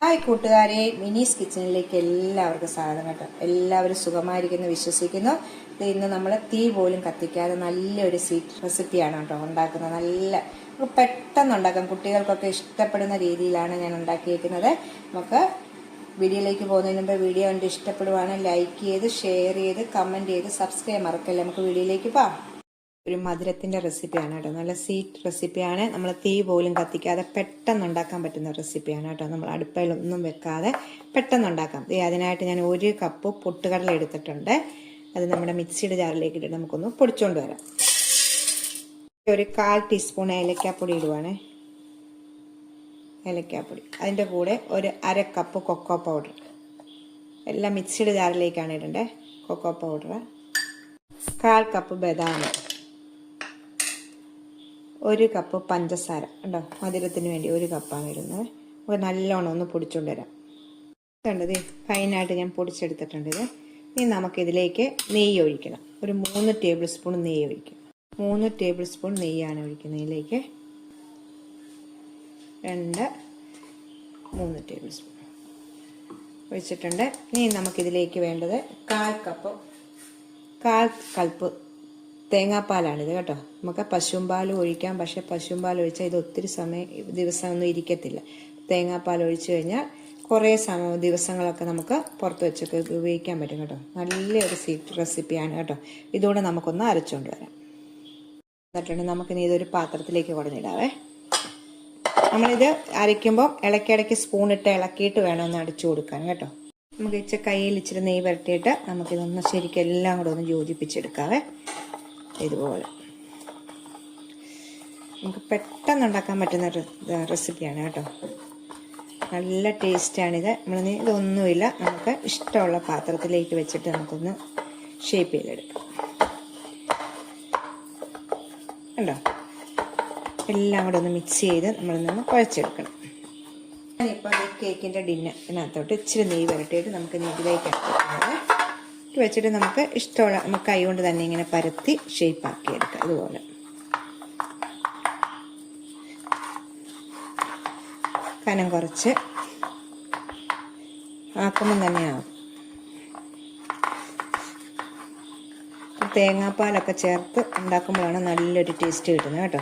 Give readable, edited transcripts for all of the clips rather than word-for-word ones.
Hi കൂട്ടുകാരെ, മിനീസ് കിച്ചണിലേക്ക് എല്ലാവർക്കും സ്വാഗതം കേട്ടോ. എല്ലാവരും സുഖമായിരിക്കുന്നു വിശ്വസിക്കുന്നു. ഇന്ന് നമ്മൾ തീ പോലും കത്തിക്കാതെ നല്ലൊരു സ്വീറ്റ് റെസിപ്പിയാണ് കേട്ടോ ഉണ്ടാക്കുന്നത്. നല്ല പെട്ടെന്ന് ഉണ്ടാക്കാം, കുട്ടികൾക്കൊക്കെ ഇഷ്ടപ്പെടുന്ന രീതിയിലാണ് ഞാൻ ഉണ്ടാക്കിയിരിക്കുന്നത്. നമുക്ക് വീഡിയോയിലേക്ക് പോകുന്നതിന് മുമ്പ് വീഡിയോ കണ്ട് ഇഷ്ടപ്പെടുവാണെങ്കിൽ ലൈക്ക് ചെയ്ത് ഷെയർ ചെയ്ത് കമൻറ്റ് ചെയ്ത് സബ്സ്ക്രൈബ് മറക്കല്ലേ. നമുക്ക് വീഡിയോയിലേക്ക് പോകാം. ഒരു മധുരത്തിൻ്റെ റെസിപ്പിയാണ് കേട്ടോ. നല്ല സ്വീറ്റ് റെസിപ്പിയാണ്. നമ്മൾ തീ പോലും കത്തിക്കാതെ പെട്ടെന്ന് ഉണ്ടാക്കാൻ പറ്റുന്ന റെസിപ്പിയാണ് കേട്ടോ. നമ്മൾ അടുപ്പയിലൊന്നും വെക്കാതെ പെട്ടെന്ന് ഉണ്ടാക്കാം. അതിനായിട്ട് ഞാൻ 1 കപ്പ് പൊട്ടുകടല എടുത്തിട്ടുണ്ട്. അത് നമ്മുടെ മിക്സിയുടെ ജാറിലേക്ക് ഇട്ടിട്ട് നമുക്കൊന്ന് പൊടിച്ചുകൊണ്ട് വരാം. ഒരു 1/4 ടീസ്പൂൺ ഏലക്കാപ്പൊടി ഇടുവാണേ. ഏലക്കാപ്പൊടി, അതിൻ്റെ കൂടെ ഒരു 1/2 കപ്പ് കൊക്കോ പൗഡർ. എല്ലാം മിക്സിയുടെ ജാറിലേക്കാണ് ഇടേണ്ടത്. കൊക്കോ പൗഡർ, 1/4 കപ്പ് ബദാം, 1 കപ്പ് പഞ്ചസാര ഉണ്ടോ, മധുരത്തിന് വേണ്ടി 1 കപ്പാണ് ഇടുന്നത്. നമുക്ക് നല്ലോണം ഒന്ന് പൊടിച്ചുകൊണ്ട് വരാം. കണ്ടത് ഫൈനായിട്ട് ഞാൻ പൊടിച്ചെടുത്തിട്ടുണ്ട്. ഇനി നമുക്കിതിലേക്ക് നെയ്യ് ഒഴിക്കണം. ഒരു 3 ടേബിൾ സ്പൂൺ നെയ്യ് ഒഴിക്കും. 3 ടേബിൾ സ്പൂൺ നെയ്യാണ് ഒഴിക്കുന്നത്. ഇതിലേക്ക് 3 ടേബിൾ സ്പൂൺ ഒഴിച്ചിട്ടുണ്ട്. ഇനി നമുക്കിതിലേക്ക് വേണ്ടത് 1/4 കപ്പ് തേങ്ങാപ്പാലാണിത് കേട്ടോ. നമുക്ക് പശുമ്പാൽ ഒഴിക്കാം, പക്ഷെ പശുമ്പാൽ ഒഴിച്ചാൽ ഇത് ഒത്തിരി ദിവസമൊന്നും ഇരിക്കത്തില്ല. തേങ്ങാപ്പാൽ ഒഴിച്ചു കഴിഞ്ഞാൽ കുറേ ദിവസങ്ങളൊക്കെ നമുക്ക് പുറത്ത് വെച്ചൊക്കെ ഉപയോഗിക്കാൻ പറ്റും കേട്ടോ. നല്ലൊരു സ്വീറ്റ് റെസിപ്പിയാണ് കേട്ടോ. ഇതുകൂടെ നമുക്കൊന്ന് അരച്ചുകൊണ്ട് വരാം. എന്നിട്ടുണ്ട് നമുക്കിനി ഇതൊരു പാത്രത്തിലേക്ക് കുടഞ്ഞിടാവേ. നമ്മളിത് അരയ്ക്കുമ്പോൾ ഇടയ്ക്കിടയ്ക്ക് സ്പൂണിട്ട് ഇളക്കിയിട്ട് വേണം ഒന്ന് അടിച്ചു കൊടുക്കാൻ കേട്ടോ. നമുക്ക് കയ്യിൽ ഇച്ചിരി നെയ്യ് പുരട്ടിയിട്ട് നമുക്കിതൊന്ന് ശരിക്കും എല്ലാം കൂടെ ഒന്ന് യോജിപ്പിച്ചെടുക്കാവേ. ഇതുപോലെ നമുക്ക് പെട്ടെന്ന് ഉണ്ടാക്കാൻ പറ്റുന്ന റെസിപ്പിയാണ് കേട്ടോ. നല്ല ടേസ്റ്റാണിത്. ഇതൊന്നുമില്ല, നമുക്ക് ഇഷ്ടമുള്ള പാത്രത്തിലേക്ക് വെച്ചിട്ട് നമുക്കൊന്ന് ഷേപ്പ് ചെയ്തെടുക്കാം. കണ്ടോ, എല്ലാം കൂടെ ഒന്ന് മിക്സ് ചെയ്ത് നമ്മളൊന്ന് കുഴച്ചെടുക്കണം. ഞാനിപ്പോൾ ഈ കേക്കിൻ്റെ ഡിന്നറിനകത്തോട്ട് ഇച്ചിരി നെയ്യ് പുരട്ടിയിട്ട് നമുക്ക് ഇതിലേക്ക് വെച്ചിട്ട് നമുക്ക് ഇഷ്ടമുള്ള നമുക്ക് കൈ കൊണ്ട് തന്നെ ഇങ്ങനെ പരത്തി ഷേപ്പാക്കി എടുക്കാം. ഇതുപോലെ കനം കുറച്ച് ആക്കുമ്പം തന്നെയാവും. തേങ്ങാപ്പാലൊക്കെ ചേർത്ത് ഉണ്ടാക്കുമ്പോഴാണ് നല്ലൊരു ടേസ്റ്റ് കിട്ടുന്നത് കേട്ടോ.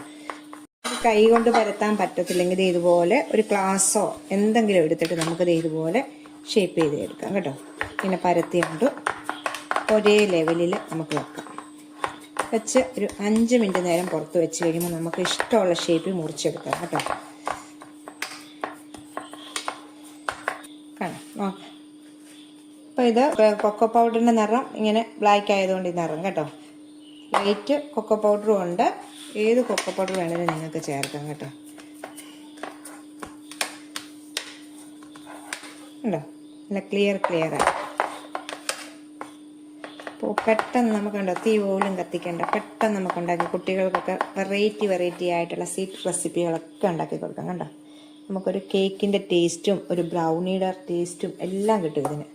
കൈ കൊണ്ട് പരത്താൻ പറ്റത്തില്ലെങ്കിൽ ഇതുപോലെ ഒരു ഗ്ലാസ്സോ എന്തെങ്കിലും എടുത്തിട്ട് നമുക്കത് ഇതുപോലെ ഷേപ്പ് ചെയ്ത് എടുക്കാം കേട്ടോ. ഇങ്ങനെ പരത്തിയുണ്ട് ഒരേ ലെവലിൽ നമുക്ക് വെക്കാം. വെച്ച് ഒരു 5 മിനിറ്റ് നേരം പുറത്ത് വെച്ച് കഴിയുമ്പോൾ നമുക്ക് ഇഷ്ടമുള്ള ഷേപ്പിൽ മുറിച്ചെടുക്കാം കേട്ടോ. കാണാം, നോക്കാം. അപ്പോൾ ഇത് കൊക്കോ പൗഡറിൻ്റെ നിറം ഇങ്ങനെ ബ്ലാക്ക് ആയതുകൊണ്ട് ഈ നിറം കേട്ടോ. ലൈറ്റ് കൊക്കോ പൗഡറും ഉണ്ട്. ഏത് കൊക്കോ പൗഡർ വേണമെങ്കിലും നിങ്ങൾക്ക് ചേർക്കാം കേട്ടോ. ഉണ്ടോ, നല്ല ക്ലിയറായി. അപ്പോൾ പെട്ടെന്ന് നമുക്കുണ്ടോ, തീ പോലും കത്തിക്കേണ്ട, പെട്ടെന്ന് നമുക്ക് ഉണ്ടാക്കി കുട്ടികൾക്കൊക്കെ വെറൈറ്റി ആയിട്ടുള്ള സ്വീറ്റ് റെസിപ്പികളൊക്കെ ഉണ്ടാക്കി കൊടുക്കാം കണ്ടോ. നമുക്കൊരു കേക്കിൻ്റെ ടേസ്റ്റും ഒരു ബ്രൗണിയുടെ ടേസ്റ്റും എല്ലാം കിട്ടും ഇതിന്.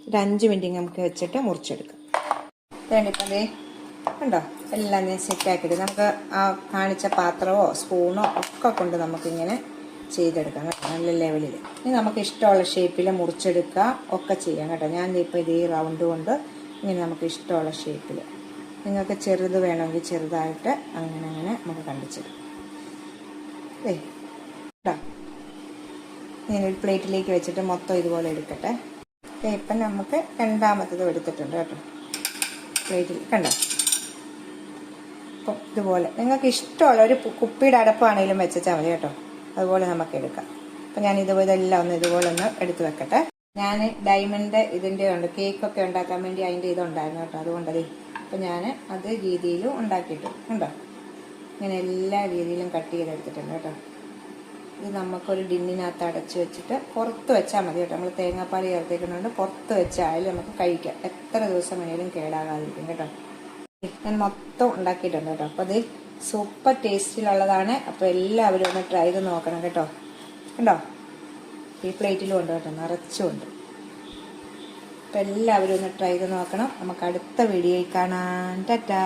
ഒരു 5 മിനിറ്റ് നമുക്ക് വെച്ചിട്ട് മുറിച്ചെടുക്കാം. വേണ്ടിപ്പോൾ അതേ കണ്ടോ, എല്ലാം ഞാൻ സെറ്റാക്കിയിട്ട് നമുക്ക് ആ കാണിച്ച പാത്രമോ സ്പൂണോ ഒക്കെ കൊണ്ട് നമുക്കിങ്ങനെ ചെയ്തെടുക്കാം കേട്ടോ, നല്ല ലെവലിൽ. ഇനി നമുക്ക് ഇഷ്ടമുള്ള ഷേപ്പിൽ മുറിച്ചെടുക്കുക ഒക്കെ ചെയ്യാം കേട്ടോ. ഞാൻ ഇപ്പോൾ ഇതേ റൗണ്ട് കൊണ്ട് ഇങ്ങനെ നമുക്ക് ഇഷ്ടമുള്ള ഷേപ്പിൽ, നിങ്ങൾക്ക് ചെറുത് വേണമെങ്കിൽ ചെറുതായിട്ട് അങ്ങനെ നമുക്ക് കണ്ടിച്ചെടുക്കാം. കേട്ടോ, ഞാനൊരു പ്ലേറ്റിലേക്ക് വെച്ചിട്ട് മൊത്തം ഇതുപോലെ എടുക്കട്ടെ. ഇപ്പം നമുക്ക് രണ്ടാമത്തതും എടുത്തിട്ടുണ്ട് കേട്ടോ പ്ലേറ്റിൽ. കണ്ടോ, അപ്പം ഇതുപോലെ നിങ്ങൾക്ക് ഇഷ്ടമുള്ള ഒരു കുപ്പിയുടെ അടപ്പാണെങ്കിലും വെച്ചാൽ മതി കേട്ടോ. അതുപോലെ നമുക്ക് എടുക്കാം. അപ്പം ഞാൻ ഇതെല്ലാം ഇതുപോലെ ഒന്ന് എടുത്ത് വെക്കട്ടെ. ഞാൻ ഡയമണ്ട് ഇതിൻ്റെ ഉണ്ട്, കേക്കൊക്കെ ഉണ്ടാക്കാൻ വേണ്ടി അതിൻ്റെ ഇതുണ്ടായിരുന്നു കേട്ടോ. അതുകൊണ്ടതേ അപ്പം ഞാൻ അത് രീതിയിലും ഉണ്ടാക്കിയിട്ടുണ്ട്. ഉണ്ടോ, ഇങ്ങനെ എല്ലാ രീതിയിലും കട്ട് ചെയ്തെടുത്തിട്ടുണ്ട് കേട്ടോ. ഇത് നമുക്കൊരു ഡിന്നിനകത്ത് അടച്ച് വെച്ചിട്ട് പുറത്ത് വെച്ചാൽ മതി കേട്ടോ. നമ്മൾ തേങ്ങാപ്പാൽ ചേർത്തേക്കുന്നുണ്ട്. പുറത്ത് വെച്ചായാലും നമുക്ക് കഴിക്കാം, എത്ര ദിവസം വേണേലും കേടാകാതിരിക്കും കേട്ടോ. ഞാൻ മൊത്തം ഉണ്ടാക്കിയിട്ടുണ്ട് കേട്ടോ. അപ്പോൾ അത് സൂപ്പർ ടേസ്റ്റിലുള്ളതാണ്. അപ്പോൾ എല്ലാവരും ഒന്ന് ട്രൈ ചെയ്ത് നോക്കണം കേട്ടോ. കണ്ടോ, ഈ പ്ലേറ്റിലും ഉണ്ട് കേട്ടോ, നിറച്ചുണ്ട്. അപ്പോൾ എല്ലാവരും ഒന്ന് ട്രൈ ചെയ്ത് നോക്കണം. നമുക്ക് അടുത്ത വീഡിയോയിൽ കാണാം. ടാറ്റാ.